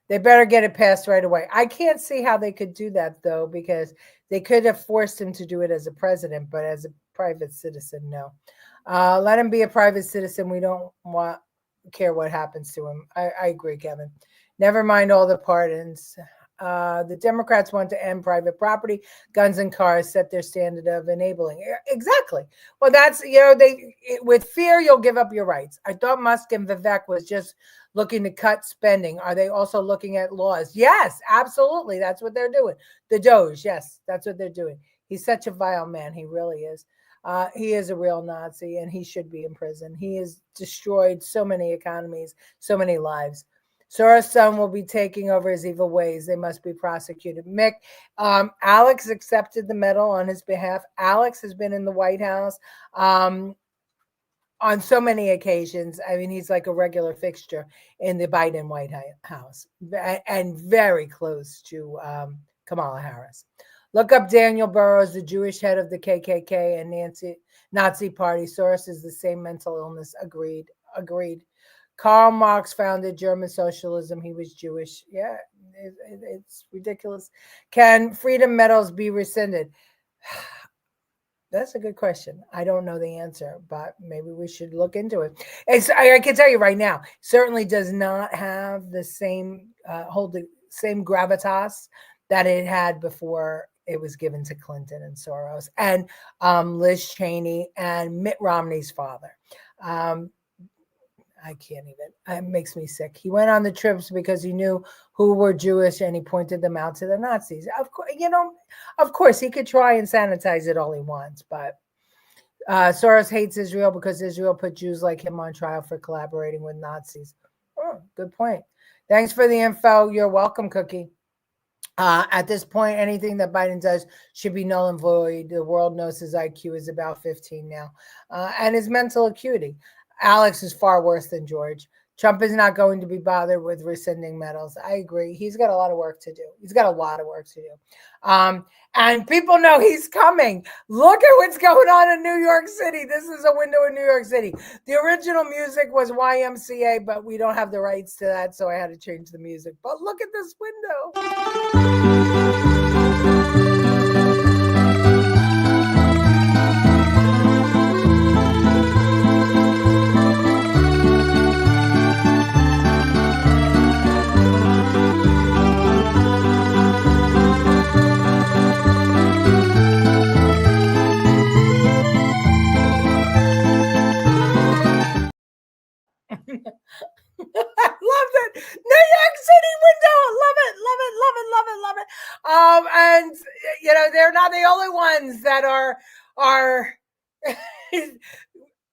They better get it passed right away. I can't see how they could do that, though, because they could have forced him to do it as a president, but as a private citizen, no. Let him be a private citizen. We don't care what happens to him. I agree, Kevin. Never mind all the pardons. The Democrats want to end private property, guns, and cars, set their standard of enabling. Exactly. Well, that's, with fear, you'll give up your rights. I thought Musk and Vivek was just looking to cut spending. Are they also looking at laws? Yes, absolutely. That's what they're doing. The Doge, yes, that's what they're doing. He's such a vile man. He really is. He is a real Nazi, and he should be in prison. He has destroyed so many economies, so many lives. Soros' son will be taking over his evil ways. They must be prosecuted. Mick, Alex accepted the medal on his behalf. Alex has been in the White House on so many occasions. I mean, he's like a regular fixture in the Biden White House and very close to Kamala Harris. Look up Daniel Burrows, the Jewish head of the KKK and Nazi Party. Soros is the same mental illness. Agreed. Karl Marx founded German socialism. He was Jewish. Yeah, it's ridiculous. Can freedom medals be rescinded? That's a good question. I don't know the answer, but maybe we should look into it. I can tell you right now, certainly does not have the same hold the same gravitas that it had before it was given to Clinton and Soros and Liz Cheney and Mitt Romney's father. I can't even. It makes me sick. He went on the trips because he knew who were Jewish and he pointed them out to the Nazis. Of course, of course, he could try and sanitize it all he wants, but Soros hates Israel because Israel put Jews like him on trial for collaborating with Nazis. Oh, good point. Thanks for the info. You're welcome, Cookie. At this point, anything that Biden does should be null and void. The world knows his IQ is about 15 now, and his mental acuity. Alex is far worse than George. Trump is not going to be bothered with rescinding medals. I agree. He's got a lot of work to do. And people know he's coming. Look at what's going on in New York City. This is a window in New York City. The original music was YMCA, but we don't have the rights to that, so I had to change the music. But look at this window. I love it. New York City window. Love it. And they're not the only ones that are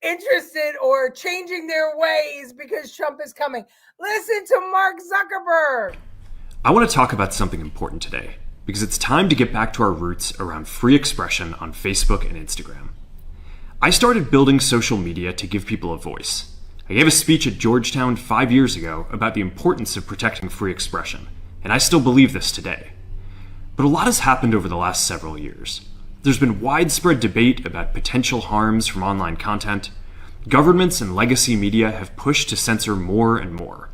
interested or changing their ways because Trump is coming. Listen to Mark Zuckerberg. I want to talk about something important today because it's time to get back to our roots around free expression on Facebook and Instagram. I started building social media to give people a voice. I gave a speech at Georgetown 5 years ago about the importance of protecting free expression, and I still believe this today. But a lot has happened over the last several years. There's been widespread debate about potential harms from online content. Governments and legacy media have pushed to censor more and more.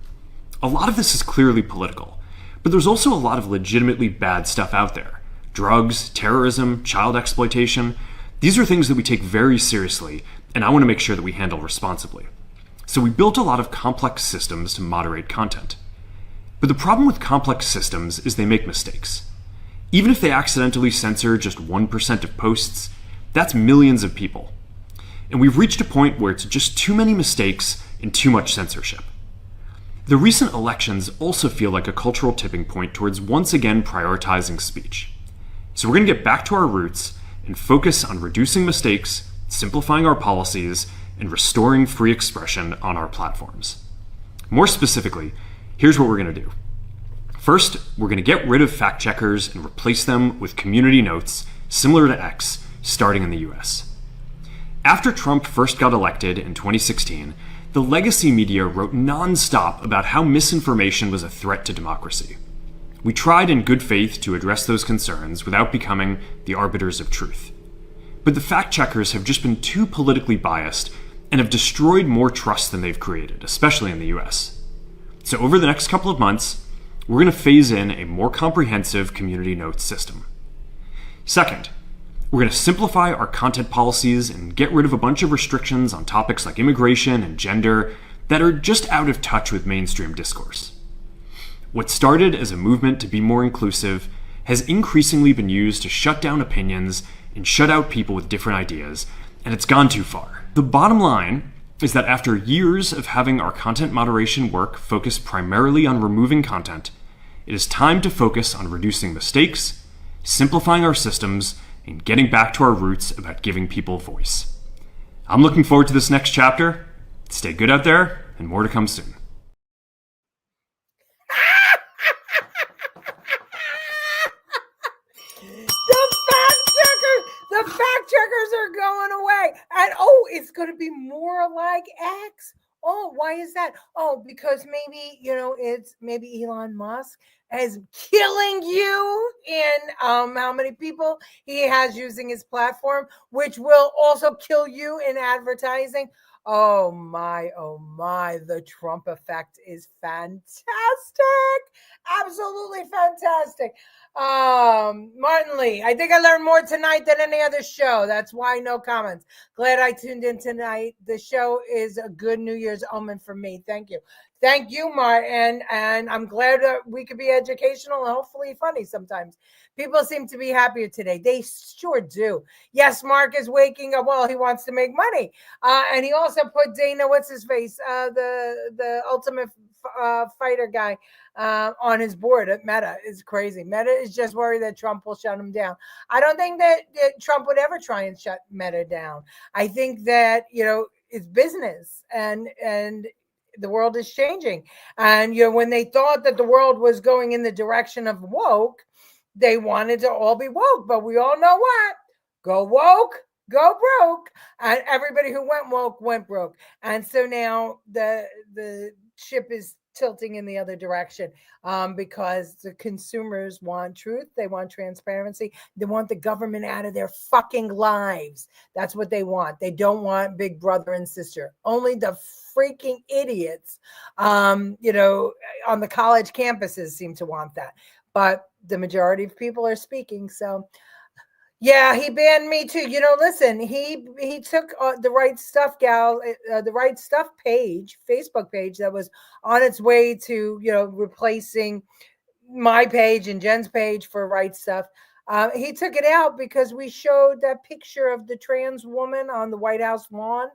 A lot of this is clearly political, but there's also a lot of legitimately bad stuff out there. Drugs, terrorism, child exploitation. These are things that we take very seriously, and I want to make sure that we handle responsibly. So we built a lot of complex systems to moderate content. But the problem with complex systems is they make mistakes. Even if they accidentally censor just 1% of posts, that's millions of people. And we've reached a point where it's just too many mistakes and too much censorship. The recent elections also feel like a cultural tipping point towards once again prioritizing speech. So we're going to get back to our roots and focus on reducing mistakes, simplifying our policies, and restoring free expression on our platforms. More specifically, here's what we're going to do. First, we're going to get rid of fact checkers and replace them with community notes similar to X, starting in the US. After Trump first got elected in 2016, the legacy media wrote nonstop about how misinformation was a threat to democracy. We tried in good faith to address those concerns without becoming the arbiters of truth. But the fact checkers have just been too politically biased and have destroyed more trust than they've created, especially in the US. So over the next couple of months, we're going to phase in a more comprehensive community notes system. Second, we're going to simplify our content policies and get rid of a bunch of restrictions on topics like immigration and gender that are just out of touch with mainstream discourse. What started as a movement to be more inclusive has increasingly been used to shut down opinions and shut out people with different ideas, and it's gone too far. The bottom line is that after years of having our content moderation work focus primarily on removing content, it is time to focus on reducing mistakes, simplifying our systems, and getting back to our roots about giving people voice. I'm looking forward to this next chapter. Stay good out there, and more to come soon. The fact checkers are going away. And it's going to be more like X. Oh, why is that? Oh, because maybe Elon Musk is killing you in how many people he has using his platform, which will also kill you in advertising. Oh my, the Trump effect is fantastic. Absolutely fantastic. Martin Lee, I think I learned more tonight than any other show. That's why no comments. Glad I tuned in tonight. The show is a good New Year's omen for me. Thank you. Thank you, Martin. And I'm glad that we could be educational and hopefully funny sometimes. People seem to be happier today. They sure do. Yes, Mark is waking up. Well, he wants to make money. And he also put Dana, what's his face? The Ultimate Fighter guy on his board at Meta. Is crazy. Meta is just worried that Trump will shut him down. I don't think that Trump would ever try and shut Meta down. I think that, it's business and the world is changing. And, when they thought that the world was going in the direction of woke, they wanted to all be woke. But we all know what? Go woke, go broke. And everybody who went woke went broke. And so now the ship is tilting in the other direction because the consumers want truth. They want transparency. They want the government out of their fucking lives. That's what they want. They don't want big brother and sister. Only the freaking idiots, on the college campuses seem to want that. But the majority of people are speaking. So yeah, he banned me too. Listen, he took the Right Stuff the Right Stuff page, Facebook page that was on its way to, replacing my page and Jen's page for Right Stuff. He took it out because we showed that picture of the trans woman on the White House lawn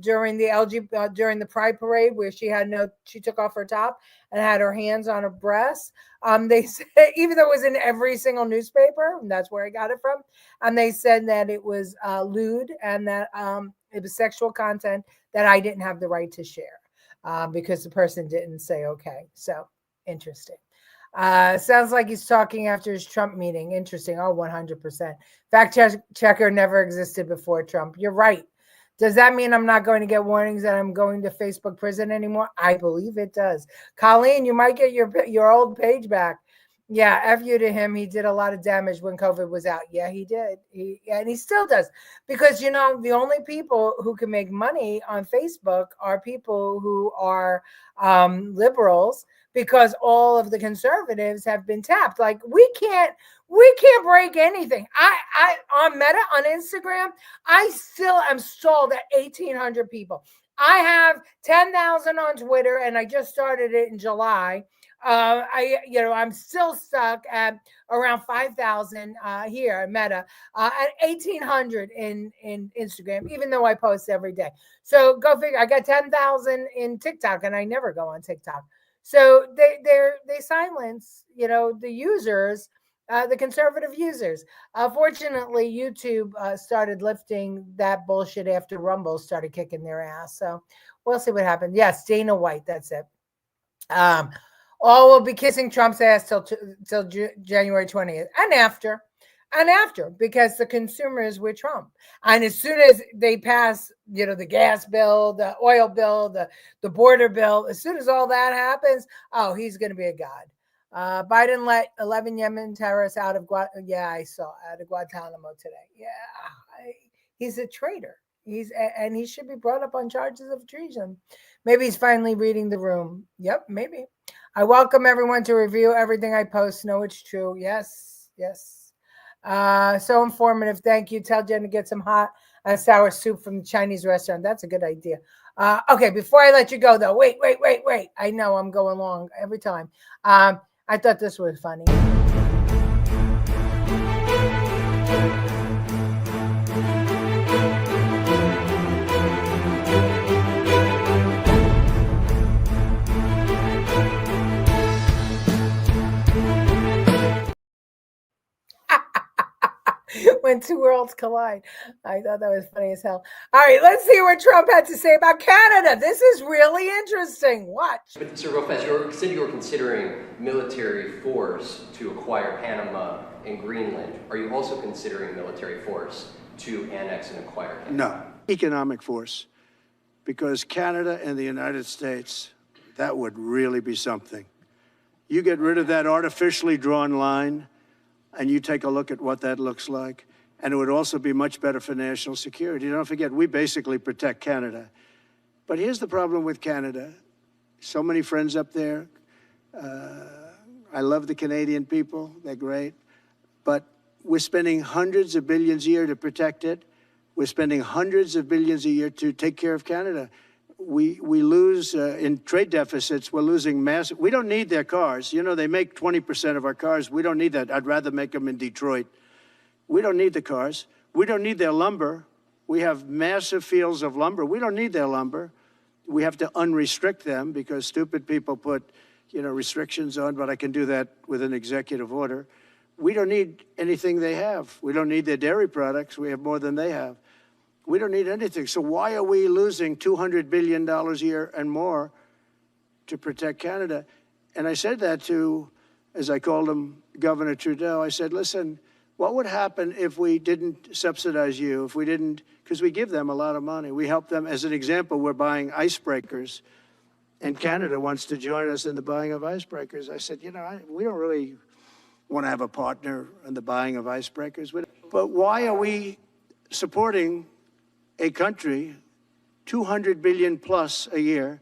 during the Pride Parade, where she took off her top and had her hands on her breasts. They said, even though it was in every single newspaper, and that's where I got it from, and they said that it was lewd and that it was sexual content that I didn't have the right to share because the person didn't say okay. So interesting. Sounds like he's talking after his Trump meeting. Interesting. Oh, 100%. Fact checker never existed before Trump. You're right. Does that mean I'm not going to get warnings that I'm going to Facebook prison anymore? I believe it does. Colleen, you might get your old page back. Yeah, F you to him. He did a lot of damage when COVID was out. Yeah, he did. And he still does. Because, the only people who can make money on Facebook are people who are liberals, because all of the conservatives have been tapped. Like, we can't break anything. I on Meta, on Instagram, I still am stalled at 1,800 people. I have 10,000 on Twitter, and I just started it in July. I'm still stuck at around 5,000 here at Meta, at 1,800 in Instagram, even though I post every day. So go figure. I got 10,000 in TikTok, and I never go on TikTok. So they silence, the users, the conservative users. Fortunately, YouTube started lifting that bullshit after Rumble started kicking their ass. So we'll see what happens. Yes, Dana White, that's it. All will be kissing Trump's ass till January 20th and after, because the consumers with Trump. And as soon as they pass, the gas bill, the oil bill, the border bill, as soon as all that happens, he's going to be a god. Biden let 11 Yemen terrorists out of I saw out of Guantanamo today. Yeah, he's a traitor. And he should be brought up on charges of treason. Maybe he's finally reading the room. Yep, maybe. I welcome everyone to review everything I post. No, it's true. Yes. So informative. Thank you. Tell Jen to get some hot and sour soup from the Chinese restaurant. That's a good idea. Okay, before I let you go, though, wait. I know I'm going long every time. I thought this was funny. When two worlds collide. I thought that was funny as hell. All right, let's see what Trump had to say about Canada. This is really interesting. Watch. But Sir Lopez, you said you were considering military force to acquire Panama and Greenland. Are you also considering military force to annex and acquire Canada? No, economic force. Because Canada and the United States, that would really be something. You get rid of that artificially drawn line, and you take a look at what that looks like, and it would also be much better for national security. Don't forget, we basically protect Canada. But here's the problem with Canada. So many friends up there. I love the Canadian people. They're great. But we're spending hundreds of billions a year to protect it. We're spending hundreds of billions a year to take care of Canada. we lose in trade deficits. We're losing massive. We don't need their cars. You know, they make 20% of our cars. We don't need that. I'd rather make them in Detroit. We don't need the cars. We don't need their lumber. We have massive fields of lumber. We don't need their lumber. We have to unrestrict them because stupid people put, restrictions on, but I can do that with an executive order. We don't need anything they have. We don't need their dairy products. We have more than they have. We don't need anything. So why are we losing $200 billion a year and more to protect Canada? And I said that to, as I called him, Governor Trudeau. I said, listen, what would happen if we didn't subsidize you, if we didn't, because we give them a lot of money. We help them. As an example, we're buying icebreakers, and Canada wants to join us in the buying of icebreakers. I said, we don't really want to have a partner in the buying of icebreakers. But why are we supporting a country, $200 billion plus a year?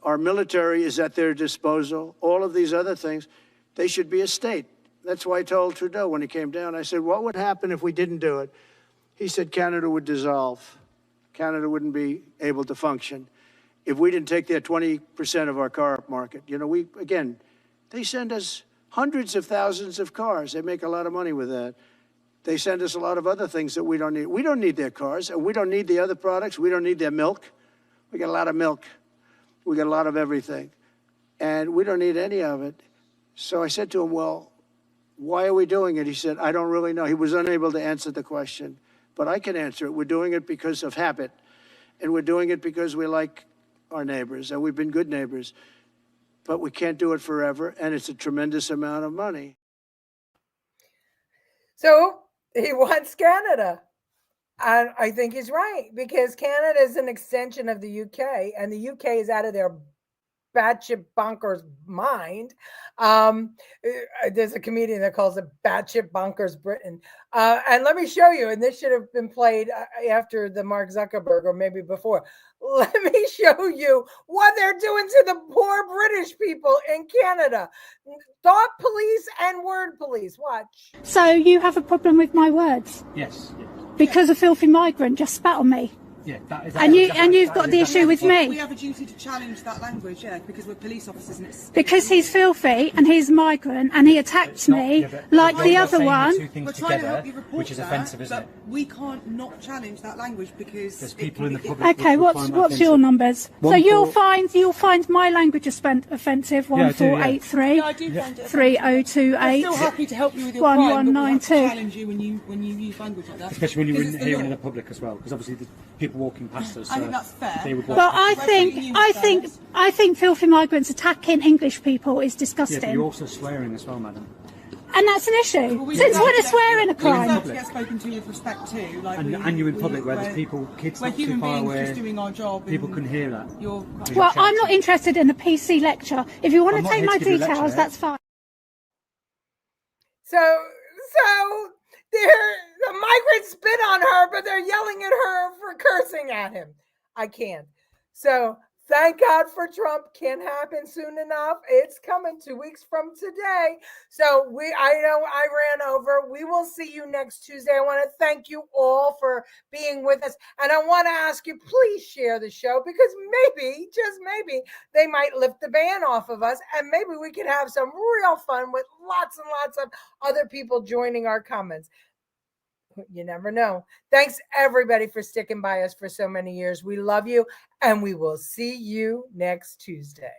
Our military is at their disposal. All of these other things, they should be a state. That's why I told Trudeau when he came down, I said, what would happen if we didn't do it? He said Canada would dissolve. Canada wouldn't be able to function if we didn't take their 20% of our car market. They send us hundreds of thousands of cars. They make a lot of money with that. They send us a lot of other things that we don't need. We don't need their cars, and we don't need the other products. We don't need their milk. We got a lot of milk. We got a lot of everything. And we don't need any of it. So I said to him, well, why are we doing it? He said, I don't really know. He was unable to answer the question, but I can answer it. We're doing it because of habit, and we're doing it because we like our neighbors, and we've been good neighbors. But we can't do it forever, and it's a tremendous amount of money. So he wants Canada. And I think he's right, because Canada is an extension of the UK, and the UK is out of their batshit bonkers mind. There's a comedian that calls it batshit bonkers Britain. And let me show you, and this should have been played after the Mark Zuckerberg or maybe before. Let me show you what they're doing to the poor British people in Canada. Thought police and word police. Watch. So you have a problem with my words? Yes. Because a filthy migrant just spat on me? Yeah, that is. And you've got the issue with me? We have a duty to challenge that language, yeah, because we're police officers and it's... Because he's filthy and he's a migrant and he attacked me like the other one. We're trying to help you report which is offensive, isn't it? We can't not challenge that language because... There's people in the public... Okay, what's your numbers? So you'll find my language offensive, 1483 3028 I'm still happy to help you with your crime, 1192. But we have to challenge you when you use language like that. Especially when you wouldn't hear it in the public as well, because obviously the people walking past us. I think that's fair. Well, I think filthy migrants attacking English people is disgusting. Yeah, but you're also swearing as well, madam. And that's an issue. Since when is swearing a crime? We have to get spoken to with respect too. Like and you're in public where there's people, kids not too far away. Just doing our job. People can hear that. Well, I'm not interested in a PC lecture. If you want to take my details, that's fine. So the migrants spit on her, but they're yelling at her for cursing at him. I can't. So thank God for Trump. Can't happen soon enough. It's coming 2 weeks from today. So I know I ran over. We will see you next Tuesday. I want to thank you all for being with us. And I want to ask you, please share the show, because maybe, just maybe, they might lift the ban off of us. And maybe we can have some real fun with lots and lots of other people joining our comments. You never know. Thanks, everybody, for sticking by us for so many years. We love you, and we will see you next Tuesday.